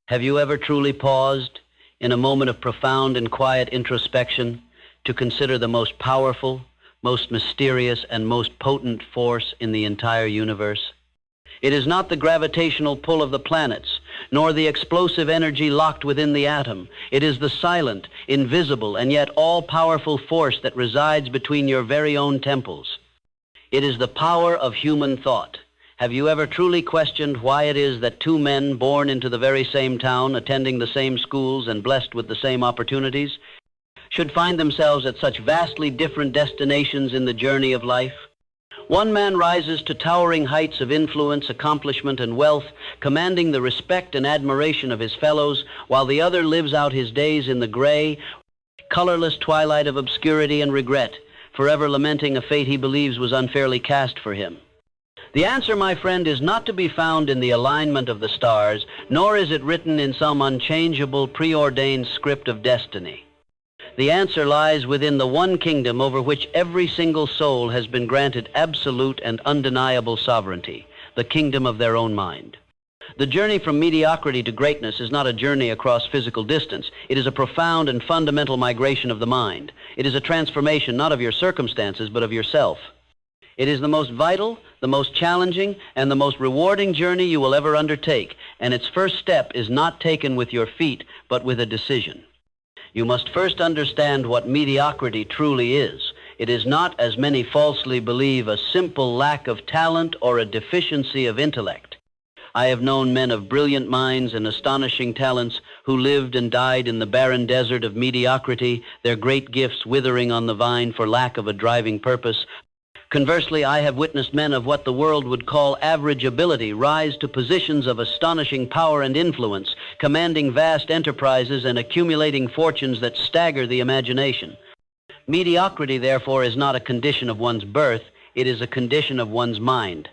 Have you ever truly paused in a moment of profound and quiet introspection to consider the most powerful, most mysterious, and most potent force in the entire universe? It is not the gravitational pull of the planets, nor the explosive energy locked within the atom. It is the silent, invisible, and yet all-powerful force that resides between your very own temples. It is the power of human thought. Have you ever truly questioned why it is that two men born into the very same town, attending the same schools, and blessed with the same opportunities, should find themselves at such vastly different destinations in the journey of life? One man rises to towering heights of influence, accomplishment, and wealth, commanding the respect and admiration of his fellows, while the other lives out his days in the gray, colorless twilight of obscurity and regret, forever lamenting a fate he believes was unfairly cast for him. The answer, my friend, is not to be found in the alignment of the stars, nor is it written in some unchangeable, preordained script of destiny. The answer lies within the one kingdom over which every single soul has been granted absolute and undeniable sovereignty, the kingdom of their own mind. The journey from mediocrity to greatness is not a journey across physical distance. It is a profound and fundamental migration of the mind. It is a transformation not of your circumstances, but of yourself. It is the most vital, the most challenging, and the most rewarding journey you will ever undertake, and its first step is not taken with your feet, but with a decision. You must first understand what mediocrity truly is. It is not, as many falsely believe, a simple lack of talent or a deficiency of intellect. I have known men of brilliant minds and astonishing talents who lived and died in the barren desert of mediocrity, their great gifts withering on the vine for lack of a driving purpose. Conversely, I have witnessed men of what the world would call average ability rise to positions of astonishing power and influence, commanding vast enterprises and accumulating fortunes that stagger the imagination. Mediocrity, therefore, is not a condition of one's birth, it is a condition of one's mind.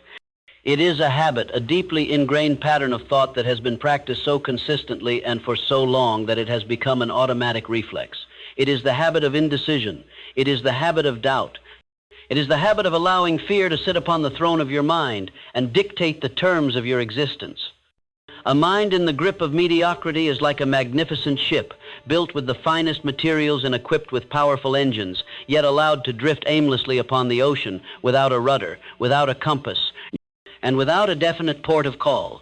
It is a habit, a deeply ingrained pattern of thought that has been practiced so consistently and for so long that it has become an automatic reflex. It is the habit of indecision. It is the habit of doubt. It is the habit of allowing fear to sit upon the throne of your mind and dictate the terms of your existence. A mind in the grip of mediocrity is like a magnificent ship, built with the finest materials and equipped with powerful engines, yet allowed to drift aimlessly upon the ocean without a rudder, without a compass, and without a definite port of call.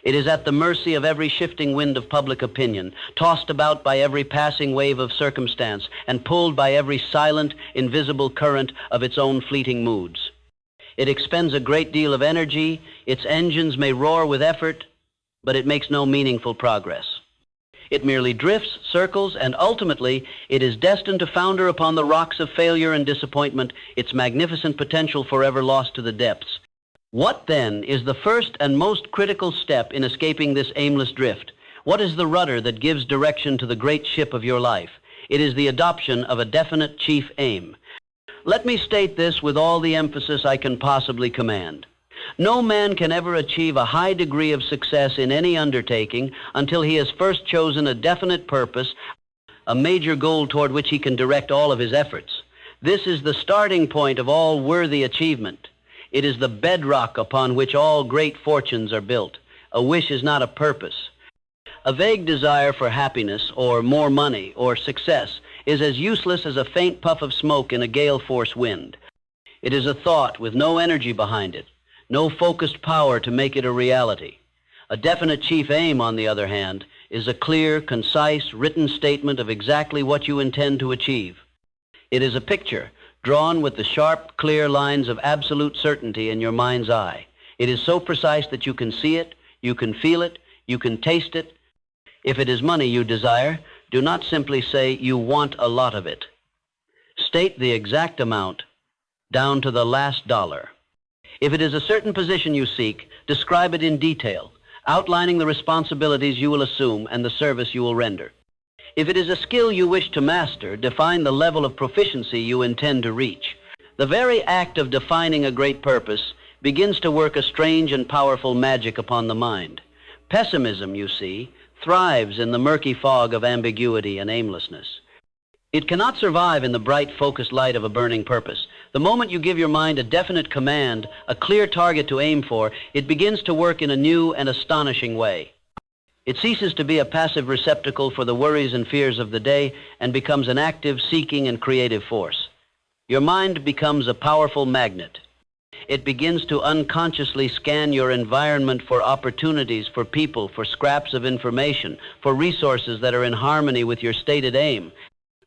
It is at the mercy of every shifting wind of public opinion, tossed about by every passing wave of circumstance, and pulled by every silent, invisible current of its own fleeting moods. It expends a great deal of energy, its engines may roar with effort, but it makes no meaningful progress. It merely drifts, circles, and ultimately it is destined to founder upon the rocks of failure and disappointment, its magnificent potential forever lost to the depths. What, then, is the first and most critical step in escaping this aimless drift? What is the rudder that gives direction to the great ship of your life? It is the adoption of a definite chief aim. Let me state this with all the emphasis I can possibly command. No man can ever achieve a high degree of success in any undertaking until he has first chosen a definite purpose, a major goal toward which he can direct all of his efforts. This is the starting point of all worthy achievement. It is the bedrock upon which all great fortunes are built. A wish is not a purpose. A vague desire for happiness or more money or success is as useless as a faint puff of smoke in a gale-force wind. It is a thought with no energy behind it, no focused power to make it a reality. A definite chief aim, on the other hand, is a clear, concise, written statement of exactly what you intend to achieve. It is a picture drawn with the sharp, clear lines of absolute certainty in your mind's eye. It is so precise that you can see it, you can feel it, you can taste it. If it is money you desire, do not simply say you want a lot of it. State the exact amount, down to the last dollar. If it is a certain position you seek, describe it in detail, outlining the responsibilities you will assume and the service you will render. If it is a skill you wish to master, define the level of proficiency you intend to reach. The very act of defining a great purpose begins to work a strange and powerful magic upon the mind. Pessimism, you see, thrives in the murky fog of ambiguity and aimlessness. It cannot survive in the bright, focused light of a burning purpose. The moment you give your mind a definite command, a clear target to aim for, it begins to work in a new and astonishing way. It ceases to be a passive receptacle for the worries and fears of the day and becomes an active, seeking, and creative force. Your mind becomes a powerful magnet. It begins to unconsciously scan your environment for opportunities, for people, for scraps of information, for resources that are in harmony with your stated aim.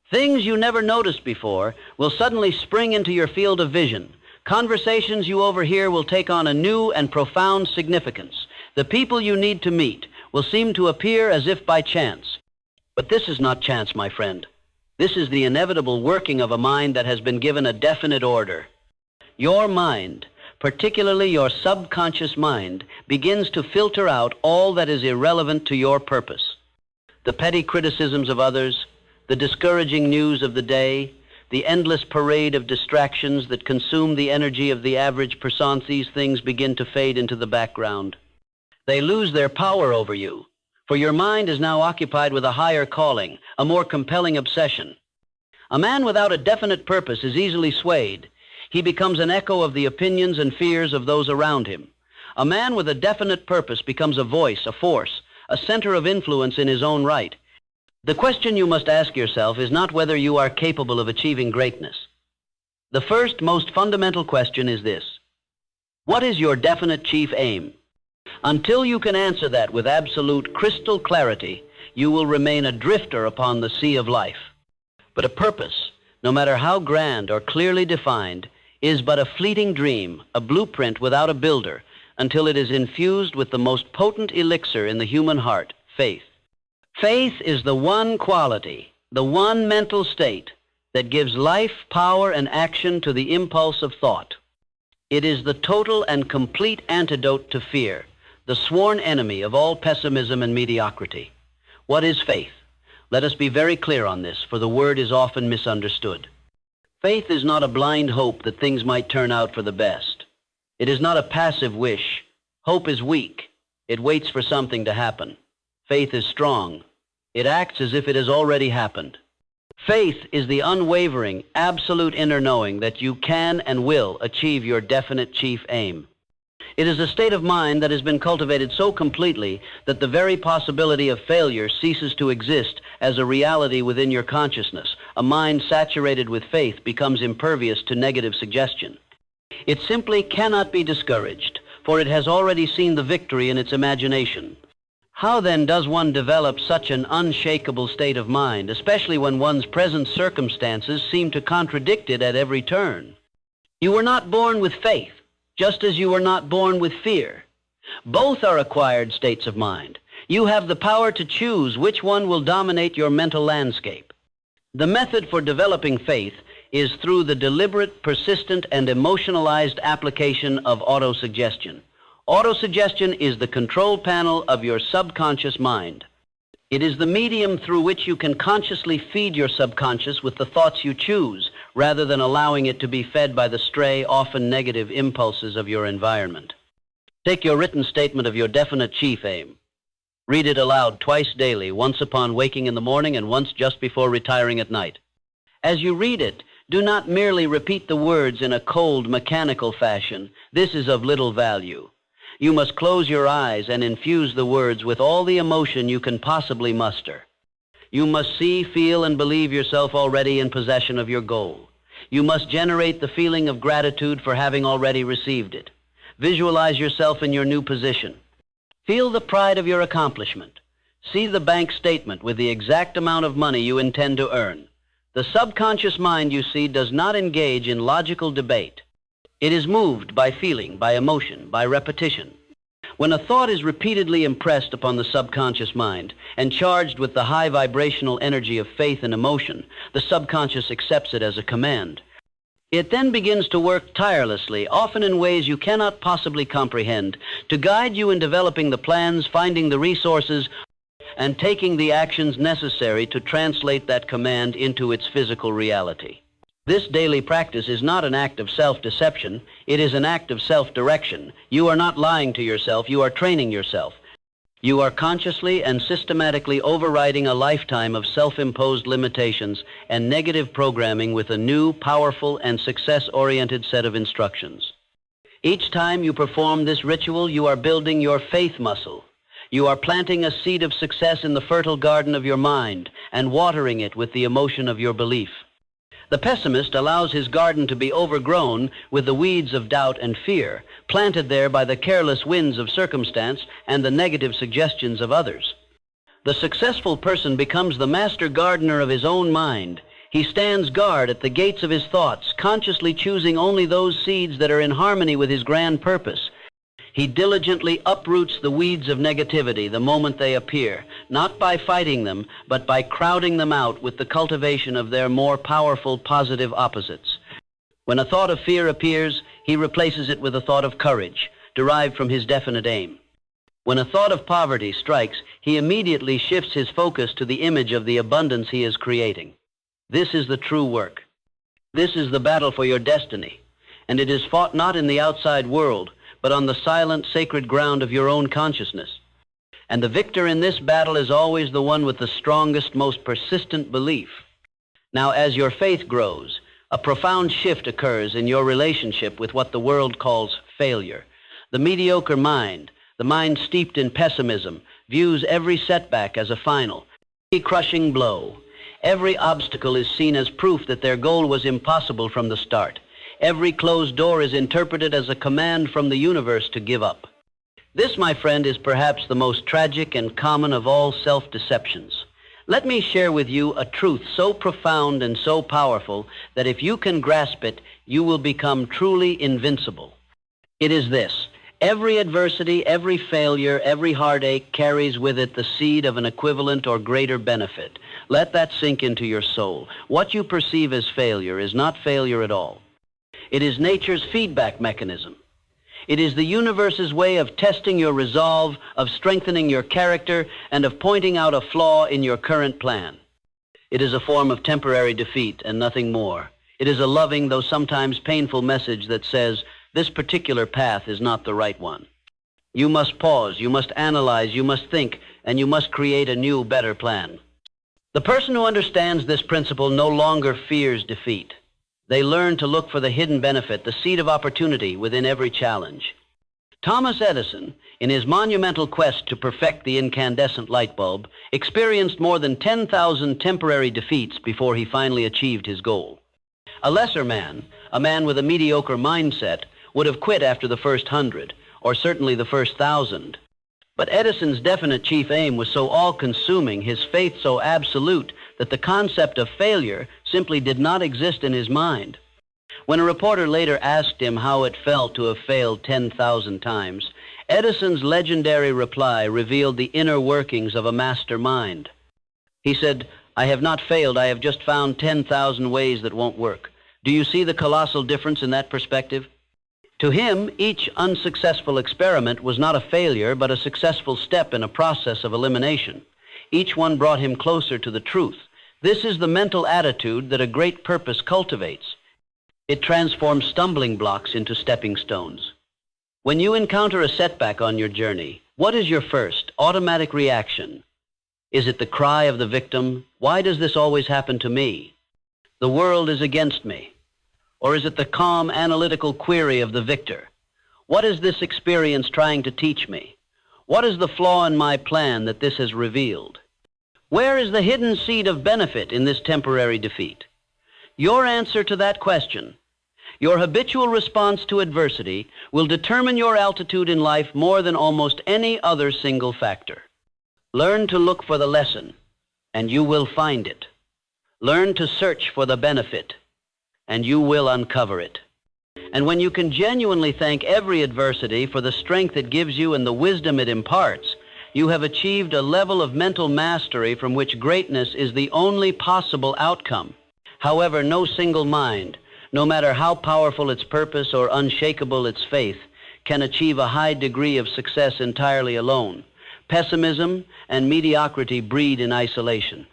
Things you never noticed before will suddenly spring into your field of vision. Conversations you overhear will take on a new and profound significance. The people you need to meet will seem to appear as if by chance. But this is not chance, my friend. This is the inevitable working of a mind that has been given a definite order. Your mind, particularly your subconscious mind, begins to filter out all that is irrelevant to your purpose. The petty criticisms of others, the discouraging news of the day, the endless parade of distractions that consume the energy of the average person, these things begin to fade into the background. They lose their power over you, for your mind is now occupied with a higher calling, a more compelling obsession. A man without a definite purpose is easily swayed. He becomes an echo of the opinions and fears of those around him. A man with a definite purpose becomes a voice, a force, a center of influence in his own right. The question you must ask yourself is not whether you are capable of achieving greatness. The first, most fundamental question is this: what is your definite chief aim? Until you can answer that with absolute crystal clarity, you will remain a drifter upon the sea of life. But a purpose, no matter how grand or clearly defined, is but a fleeting dream, a blueprint without a builder, until it is infused with the most potent elixir in the human heart, faith. Faith is the one quality, the one mental state that gives life, power, and action to the impulse of thought. It is the total and complete antidote to fear, the sworn enemy of all pessimism and mediocrity. What is faith? Let us be very clear on this, for the word is often misunderstood. Faith is not a blind hope that things might turn out for the best. It is not a passive wish. Hope is weak. It waits for something to happen. Faith is strong. It acts as if it has already happened. Faith is the unwavering, absolute inner knowing that you can and will achieve your definite chief aim. It is a state of mind that has been cultivated so completely that the very possibility of failure ceases to exist as a reality within your consciousness. A mind saturated with faith becomes impervious to negative suggestion. It simply cannot be discouraged, for it has already seen the victory in its imagination. How then does one develop such an unshakable state of mind, especially when one's present circumstances seem to contradict it at every turn? You were not born with faith, just as you were not born with fear. Both are acquired states of mind. You have the power to choose which one will dominate your mental landscape. The method for developing faith is through the deliberate, persistent, and emotionalized application of autosuggestion. Autosuggestion is the control panel of your subconscious mind. It is the medium through which you can consciously feed your subconscious with the thoughts you choose, rather than allowing it to be fed by the stray, often negative impulses of your environment. Take your written statement of your definite chief aim. Read it aloud twice daily, once upon waking in the morning and once just before retiring at night. As you read it, do not merely repeat the words in a cold, mechanical fashion. This is of little value. You must close your eyes and infuse the words with all the emotion you can possibly muster. You must see, feel, and believe yourself already in possession of your goal. You must generate the feeling of gratitude for having already received it. Visualize yourself in your new position. Feel the pride of your accomplishment. See the bank statement with the exact amount of money you intend to earn. The subconscious mind, you see, does not engage in logical debate. It is moved by feeling, by emotion, by repetition. When a thought is repeatedly impressed upon the subconscious mind and charged with the high vibrational energy of faith and emotion, the subconscious accepts it as a command. It then begins to work tirelessly, often in ways you cannot possibly comprehend, to guide you in developing the plans, finding the resources, and taking the actions necessary to translate that command into its physical reality. This daily practice is not an act of self-deception. It is an act of self-direction. You are not lying to yourself. You are training yourself. You are consciously and systematically overriding a lifetime of self-imposed limitations and negative programming with a new, powerful, and success-oriented set of instructions. Each time you perform this ritual, you are building your faith muscle. You are planting a seed of success in the fertile garden of your mind and watering it with the emotion of your belief. The pessimist allows his garden to be overgrown with the weeds of doubt and fear, planted there by the careless winds of circumstance and the negative suggestions of others. The successful person becomes the master gardener of his own mind. He stands guard at the gates of his thoughts, consciously choosing only those seeds that are in harmony with his grand purpose. He diligently uproots the weeds of negativity the moment they appear, not by fighting them, but by crowding them out with the cultivation of their more powerful positive opposites. When a thought of fear appears, he replaces it with a thought of courage, derived from his definite aim. When a thought of poverty strikes, he immediately shifts his focus to the image of the abundance he is creating. This is the true work. This is the battle for your destiny, and it is fought not in the outside world, but on the silent, sacred ground of your own consciousness. And the victor in this battle is always the one with the strongest, most persistent belief. Now, as your faith grows, a profound shift occurs in your relationship with what the world calls failure. The mediocre mind, the mind steeped in pessimism, views every setback as a final, crushing blow. Every obstacle is seen as proof that their goal was impossible from the start. Every closed door is interpreted as a command from the universe to give up. This, my friend, is perhaps the most tragic and common of all self-deceptions. Let me share with you a truth so profound and so powerful that if you can grasp it, you will become truly invincible. It is this: every adversity, every failure, every heartache carries with it the seed of an equivalent or greater benefit. Let that sink into your soul. What you perceive as failure is not failure at all. It is nature's feedback mechanism. It is the universe's way of testing your resolve, of strengthening your character, and of pointing out a flaw in your current plan. It is a form of temporary defeat and nothing more. It is a loving, though sometimes painful message that says, this particular path is not the right one. You must pause, you must analyze, you must think, and you must create a new, better plan. The person who understands this principle no longer fears defeat. They learn to look for the hidden benefit, the seed of opportunity within every challenge. Thomas Edison, in his monumental quest to perfect the incandescent light bulb, experienced more than 10,000 temporary defeats before he finally achieved his goal. A lesser man, a man with a mediocre mindset, would have quit after the first 100, or certainly the first 1,000. But Edison's definite chief aim was so all-consuming, his faith so absolute, that the concept of failure simply did not exist in his mind. When a reporter later asked him how it felt to have failed 10,000 times, Edison's legendary reply revealed the inner workings of a master mind. He said, "I have not failed, I have just found 10,000 ways that won't work." Do you see the colossal difference in that perspective? To him, each unsuccessful experiment was not a failure, but a successful step in a process of elimination. Each one brought him closer to the truth. This is the mental attitude that a great purpose cultivates. It transforms stumbling blocks into stepping stones. When you encounter a setback on your journey, what is your first automatic reaction? Is it the cry of the victim, "Why does this always happen to me? The world is against me"? Or is it the calm, analytical query of the victor? What is this experience trying to teach me? What is the flaw in my plan that this has revealed? Where is the hidden seed of benefit in this temporary defeat? Your answer to that question, your habitual response to adversity, will determine your altitude in life more than almost any other single factor. Learn to look for the lesson, and you will find it. Learn to search for the benefit, and you will uncover it. And when you can genuinely thank every adversity for the strength it gives you and the wisdom it imparts, you have achieved a level of mental mastery from which greatness is the only possible outcome. However, no single mind, no matter how powerful its purpose or unshakable its faith, can achieve a high degree of success entirely alone. Pessimism and mediocrity breed in isolation.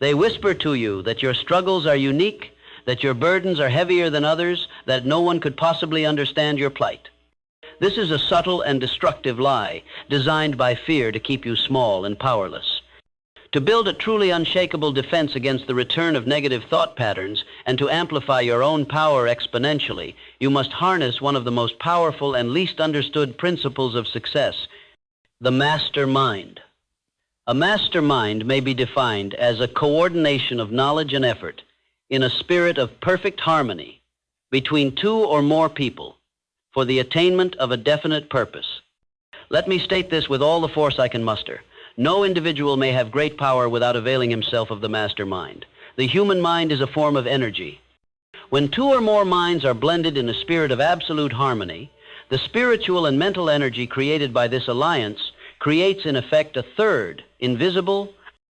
They whisper to you that your struggles are unique, that your burdens are heavier than others, that no one could possibly understand your plight. This is a subtle and destructive lie, designed by fear to keep you small and powerless. To build a truly unshakable defense against the return of negative thought patterns and to amplify your own power exponentially, you must harness one of the most powerful and least understood principles of success. The mastermind. A mastermind may be defined as a coordination of knowledge and effort in a spirit of perfect harmony between two or more people for the attainment of a definite purpose. Let me state this with all the force I can muster. No individual may have great power without availing himself of the mastermind. The human mind is a form of energy. When two or more minds are blended in a spirit of absolute harmony, the spiritual and mental energy created by this alliance creates in effect a third, invisible,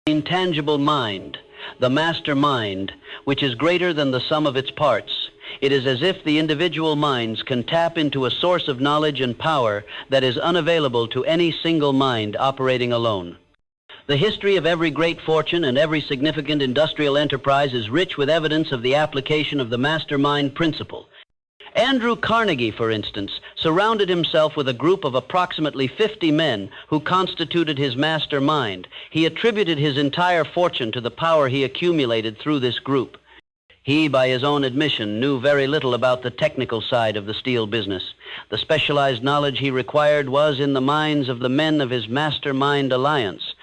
intangible mind, the master mind, which is greater than the sum of its parts. It is as if the individual minds can tap into a source of knowledge and power that is unavailable to any single mind operating alone. The history of every great fortune and every significant industrial enterprise is rich with evidence of the application of the mastermind principle. Andrew Carnegie, for instance, surrounded himself with a group of approximately 50 men who constituted his mastermind. He attributed his entire fortune to the power he accumulated through this group. He, by his own admission, knew very little about the technical side of the steel business. The specialized knowledge he required was in the minds of the men of his mastermind alliance.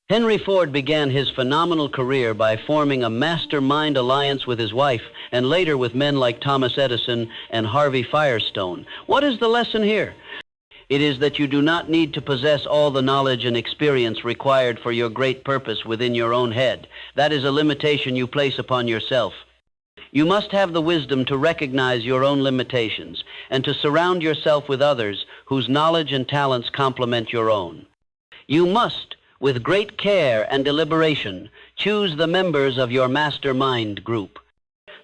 Henry Ford began his phenomenal career by forming a mastermind alliance with his wife, and later with men like Thomas Edison and Harvey Firestone. What is the lesson here? It is that you do not need to possess all the knowledge and experience required for your great purpose within your own head. That is a limitation you place upon yourself. You must have the wisdom to recognize your own limitations and to surround yourself with others whose knowledge and talents complement your own. You must, with great care and deliberation, choose the members of your mastermind group.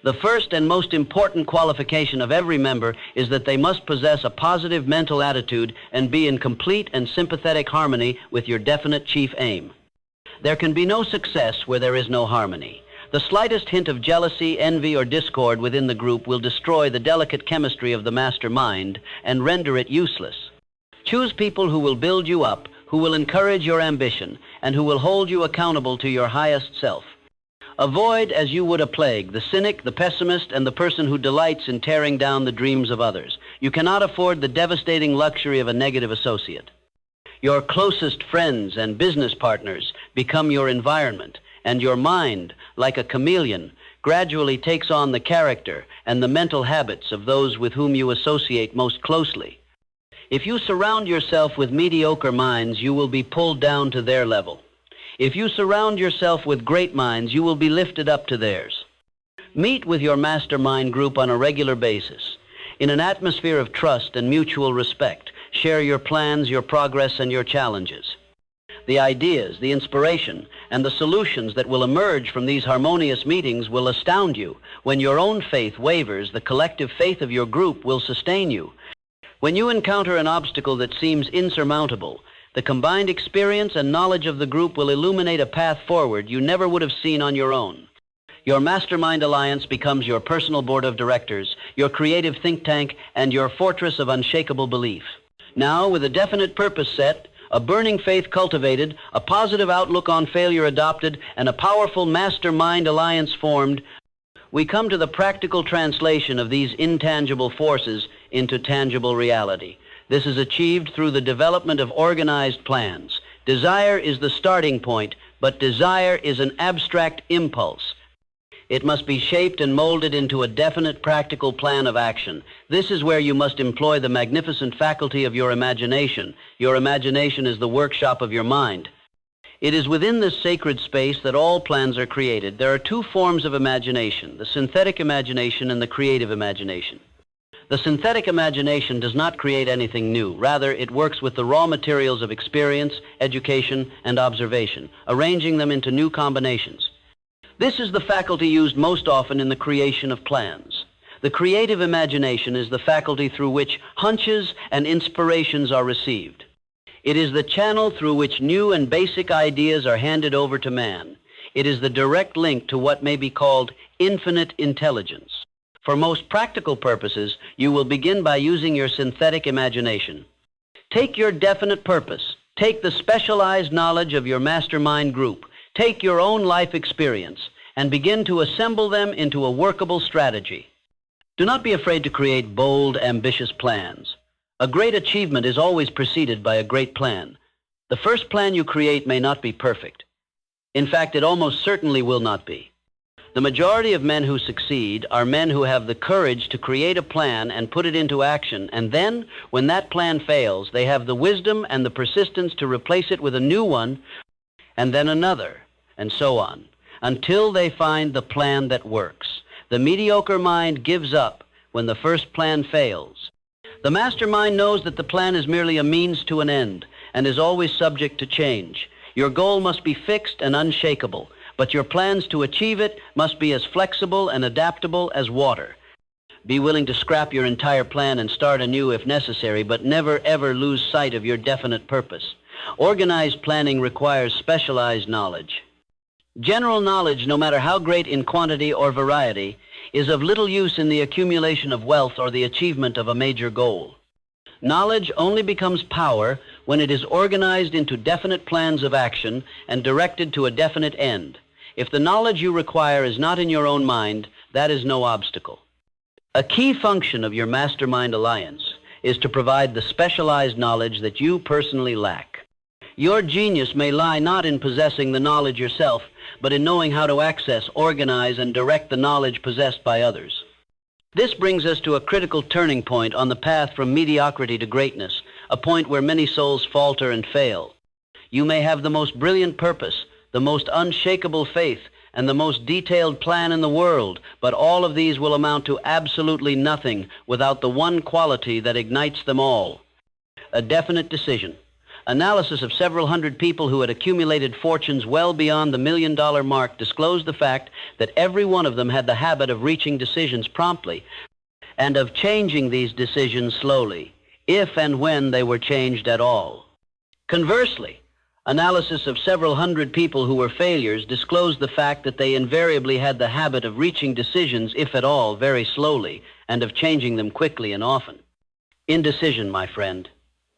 The first and most important qualification of every member is that they must possess a positive mental attitude and be in complete and sympathetic harmony with your definite chief aim. There can be no success where there is no harmony. The slightest hint of jealousy, envy, or discord within the group will destroy the delicate chemistry of the mastermind and render it useless. Choose people who will build you up, who will encourage your ambition, and who will hold you accountable to your highest self. Avoid, as you would a plague, the cynic, the pessimist, and the person who delights in tearing down the dreams of others. You cannot afford the devastating luxury of a negative associate. Your closest friends and business partners become your environment, and your mind, like a chameleon, gradually takes on the character and the mental habits of those with whom you associate most closely. If you surround yourself with mediocre minds, you will be pulled down to their level. If you surround yourself with great minds, you will be lifted up to theirs. Meet with your mastermind group on a regular basis. In an atmosphere of trust and mutual respect, share your plans, your progress, and your challenges. The ideas, the inspiration, and the solutions that will emerge from these harmonious meetings will astound you. When your own faith wavers, the collective faith of your group will sustain you. When you encounter an obstacle that seems insurmountable, the combined experience and knowledge of the group will illuminate a path forward you never would have seen on your own. Your mastermind alliance becomes your personal board of directors, your creative think tank, and your fortress of unshakable belief. Now, with a definite purpose set, a burning faith cultivated, a positive outlook on failure adopted, and a powerful mastermind alliance formed, we come to the practical translation of these intangible forces into tangible reality. This is achieved through the development of organized plans. Desire is the starting point, but desire is an abstract impulse. It must be shaped and molded into a definite practical plan of action. This is where you must employ the magnificent faculty of your imagination. Your imagination is the workshop of your mind. It is within this sacred space that all plans are created. There are two forms of imagination, the synthetic imagination and the creative imagination. The synthetic imagination does not create anything new. Rather, it works with the raw materials of experience, education, and observation, arranging them into new combinations. This is the faculty used most often in the creation of plans. The creative imagination is the faculty through which hunches and inspirations are received. It is the channel through which new and basic ideas are handed over to man. It is the direct link to what may be called infinite intelligence. For most practical purposes, you will begin by using your synthetic imagination. Take your definite purpose. Take the specialized knowledge of your mastermind group. Take your own life experience and begin to assemble them into a workable strategy. Do not be afraid to create bold, ambitious plans. A great achievement is always preceded by a great plan. The first plan you create may not be perfect. In fact, it almost certainly will not be. The majority of men who succeed are men who have the courage to create a plan and put it into action, and then, when that plan fails, they have the wisdom and the persistence to replace it with a new one, and then another, and so on, until they find the plan that works. The mediocre mind gives up when the first plan fails. The mastermind knows that the plan is merely a means to an end and is always subject to change. Your goal must be fixed and unshakable, but your plans to achieve it must be as flexible and adaptable as water. Be willing to scrap your entire plan and start anew if necessary, but never ever lose sight of your definite purpose. Organized planning requires specialized knowledge. General knowledge, no matter how great in quantity or variety, is of little use in the accumulation of wealth or the achievement of a major goal. Knowledge only becomes power when it is organized into definite plans of action and directed to a definite end. If the knowledge you require is not in your own mind, that is no obstacle. A key function of your mastermind alliance is to provide the specialized knowledge that you personally lack. Your genius may lie not in possessing the knowledge yourself, but in knowing how to access, organize, and direct the knowledge possessed by others. This brings us to a critical turning point on the path from mediocrity to greatness, a point where many souls falter and fail. You may have the most brilliant purpose, the most unshakable faith, and the most detailed plan in the world, but all of these will amount to absolutely nothing without the one quality that ignites them all: a definite decision. Analysis of several hundred people who had accumulated fortunes well beyond the $1 million mark disclosed the fact that every one of them had the habit of reaching decisions promptly and of changing these decisions slowly, if and when they were changed at all. Conversely, analysis of several hundred people who were failures disclosed the fact that they invariably had the habit of reaching decisions, if at all, very slowly, and of changing them quickly and often. Indecision, my friend,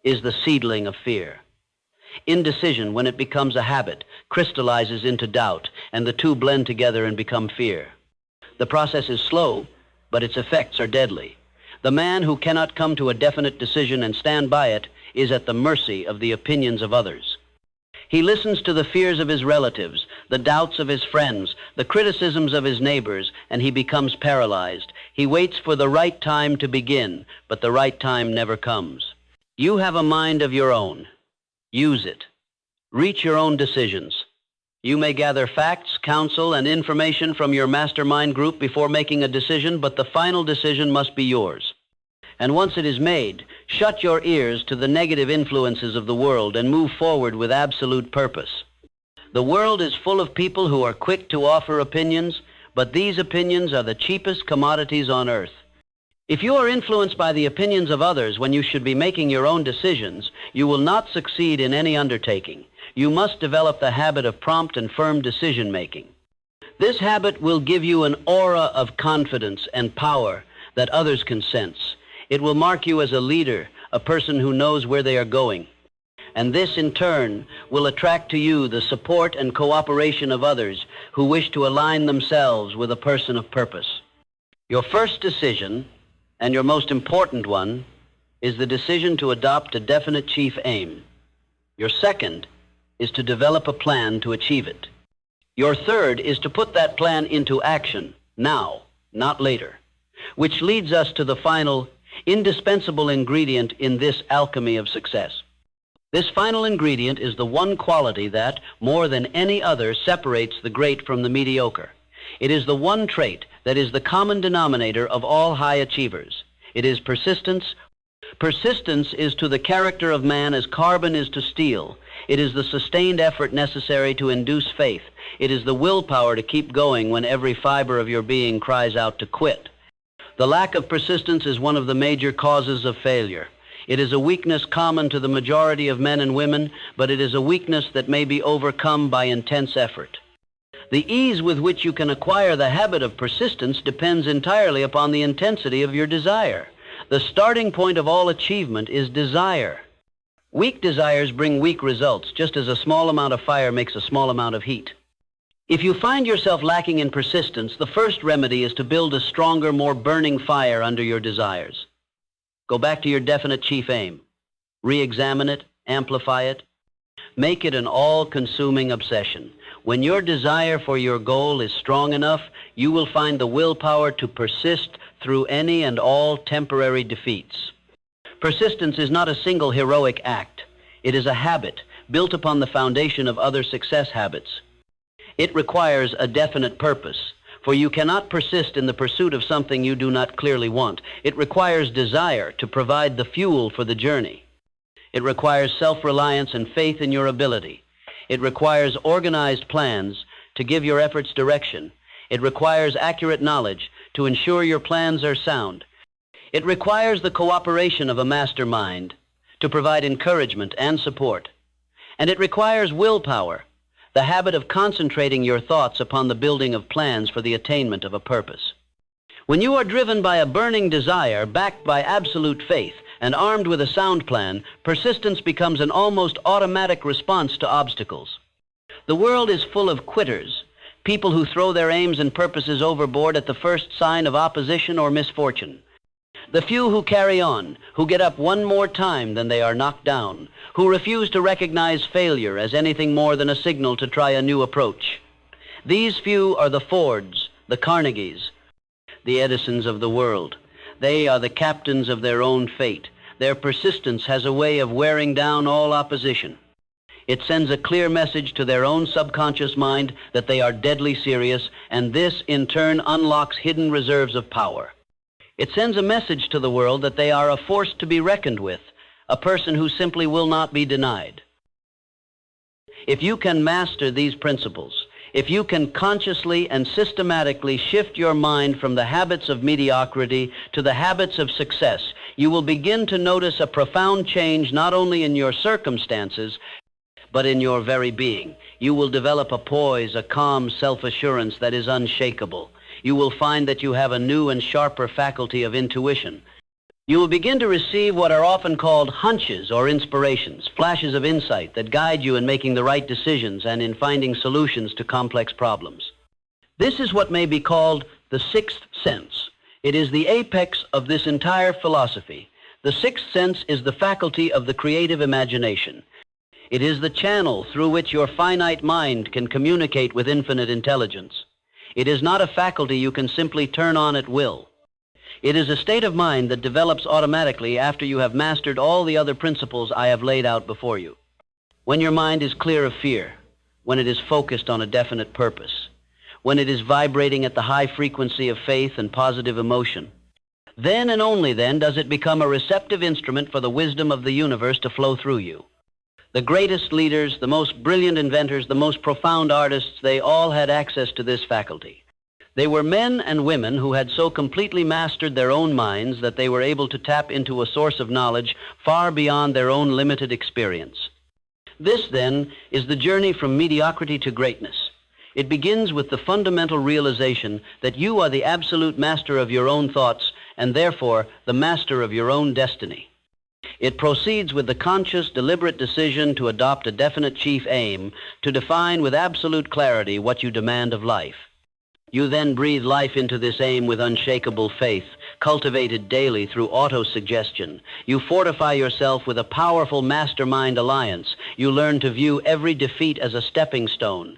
is the seedling of fear. Indecision, when it becomes a habit, crystallizes into doubt, and the two blend together and become fear. The process is slow, but its effects are deadly. The man who cannot come to a definite decision and stand by it is at the mercy of the opinions of others. He listens to the fears of his relatives, the doubts of his friends, the criticisms of his neighbors, and he becomes paralyzed. He waits for the right time to begin, but the right time never comes. You have a mind of your own. Use it. Reach your own decisions. You may gather facts, counsel, and information from your mastermind group before making a decision, but the final decision must be yours. And once it is made, shut your ears to the negative influences of the world and move forward with absolute purpose. The world is full of people who are quick to offer opinions, but these opinions are the cheapest commodities on earth. If you are influenced by the opinions of others when you should be making your own decisions, you will not succeed in any undertaking. You must develop the habit of prompt and firm decision-making. This habit will give you an aura of confidence and power that others can sense. It will mark you as a leader, a person who knows where they are going. And this, in turn, will attract to you the support and cooperation of others who wish to align themselves with a person of purpose. Your first decision, and your most important one, is the decision to adopt a definite chief aim. Your second is to develop a plan to achieve it. Your third is to put that plan into action now, not later, which leads us to the final, indispensable ingredient in this alchemy of success. This final ingredient is the one quality that, more than any other, separates the great from the mediocre. It is the one trait that is the common denominator of all high achievers. It is persistence. Persistence is to the character of man as carbon is to steel. It is the sustained effort necessary to induce faith. It is the willpower to keep going when every fiber of your being cries out to quit. The lack of persistence is one of the major causes of failure. It is a weakness common to the majority of men and women, but it is a weakness that may be overcome by intense effort. The ease with which you can acquire the habit of persistence depends entirely upon the intensity of your desire. The starting point of all achievement is desire. Weak desires bring weak results, just as a small amount of fire makes a small amount of heat. If you find yourself lacking in persistence, the first remedy is to build a stronger, more burning fire under your desires. Go back to your definite chief aim. Re-examine it, amplify it. Make it an all-consuming obsession. When your desire for your goal is strong enough, you will find the willpower to persist through any and all temporary defeats. Persistence is not a single heroic act. It is a habit built upon the foundation of other success habits. It requires a definite purpose, for you cannot persist in the pursuit of something you do not clearly want. It requires desire to provide the fuel for the journey. It requires self-reliance and faith in your ability. It requires organized plans to give your efforts direction. It requires accurate knowledge to ensure your plans are sound. It requires the cooperation of a mastermind to provide encouragement and support. And it requires willpower, the habit of concentrating your thoughts upon the building of plans for the attainment of a purpose. When you are driven by a burning desire, backed by absolute faith, and armed with a sound plan, persistence becomes an almost automatic response to obstacles. The world is full of quitters, people who throw their aims and purposes overboard at the first sign of opposition or misfortune. The few who carry on, who get up one more time than they are knocked down, who refuse to recognize failure as anything more than a signal to try a new approach. These few are the Fords, the Carnegies, the Edisons of the world. They are the captains of their own fate. Their persistence has a way of wearing down all opposition. It sends a clear message to their own subconscious mind that they are deadly serious, and this, in turn, unlocks hidden reserves of power. It sends a message to the world that they are a force to be reckoned with, a person who simply will not be denied. If you can master these principles, if you can consciously and systematically shift your mind from the habits of mediocrity to the habits of success, you will begin to notice a profound change not only in your circumstances, but in your very being. You will develop a poise, a calm self-assurance that is unshakable. You will find that you have a new and sharper faculty of intuition. You will begin to receive what are often called hunches or inspirations, flashes of insight that guide you in making the right decisions and in finding solutions to complex problems. This is what may be called the sixth sense. It is the apex of this entire philosophy. The sixth sense is the faculty of the creative imagination. It is the channel through which your finite mind can communicate with infinite intelligence. It is not a faculty you can simply turn on at will. It is a state of mind that develops automatically after you have mastered all the other principles I have laid out before you. When your mind is clear of fear, when it is focused on a definite purpose, when it is vibrating at the high frequency of faith and positive emotion, then and only then does it become a receptive instrument for the wisdom of the universe to flow through you. The greatest leaders, the most brilliant inventors, the most profound artists, they all had access to this faculty. They were men and women who had so completely mastered their own minds that they were able to tap into a source of knowledge far beyond their own limited experience. This, then, is the journey from mediocrity to greatness. It begins with the fundamental realization that you are the absolute master of your own thoughts and therefore the master of your own destiny. It proceeds with the conscious, deliberate decision to adopt a definite chief aim, to define with absolute clarity what you demand of life. You then breathe life into this aim with unshakable faith, cultivated daily through autosuggestion. You fortify yourself with a powerful mastermind alliance. You learn to view every defeat as a stepping stone.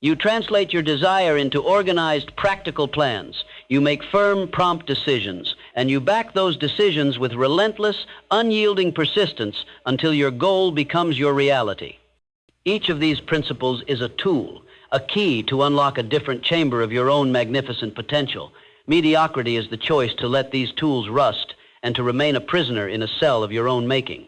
You translate your desire into organized, practical plans. You make firm, prompt decisions, and you back those decisions with relentless, unyielding persistence until your goal becomes your reality. Each of these principles is a tool, a key to unlock a different chamber of your own magnificent potential. Mediocrity is the choice to let these tools rust and to remain a prisoner in a cell of your own making.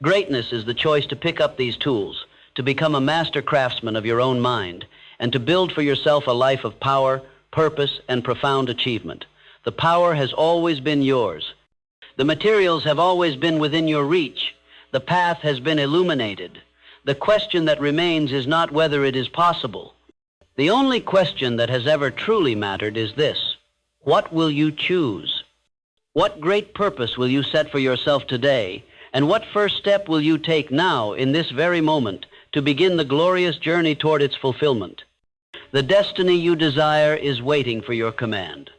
Greatness is the choice to pick up these tools, to become a master craftsman of your own mind, and to build for yourself a life of power, purpose, and profound achievement. The power has always been yours. The materials have always been within your reach. The path has been illuminated. The question that remains is not whether it is possible. The only question that has ever truly mattered is this: what will you choose? What great purpose will you set for yourself today, and what first step will you take now, in this very moment, to begin the glorious journey toward its fulfillment? The destiny you desire is waiting for your command.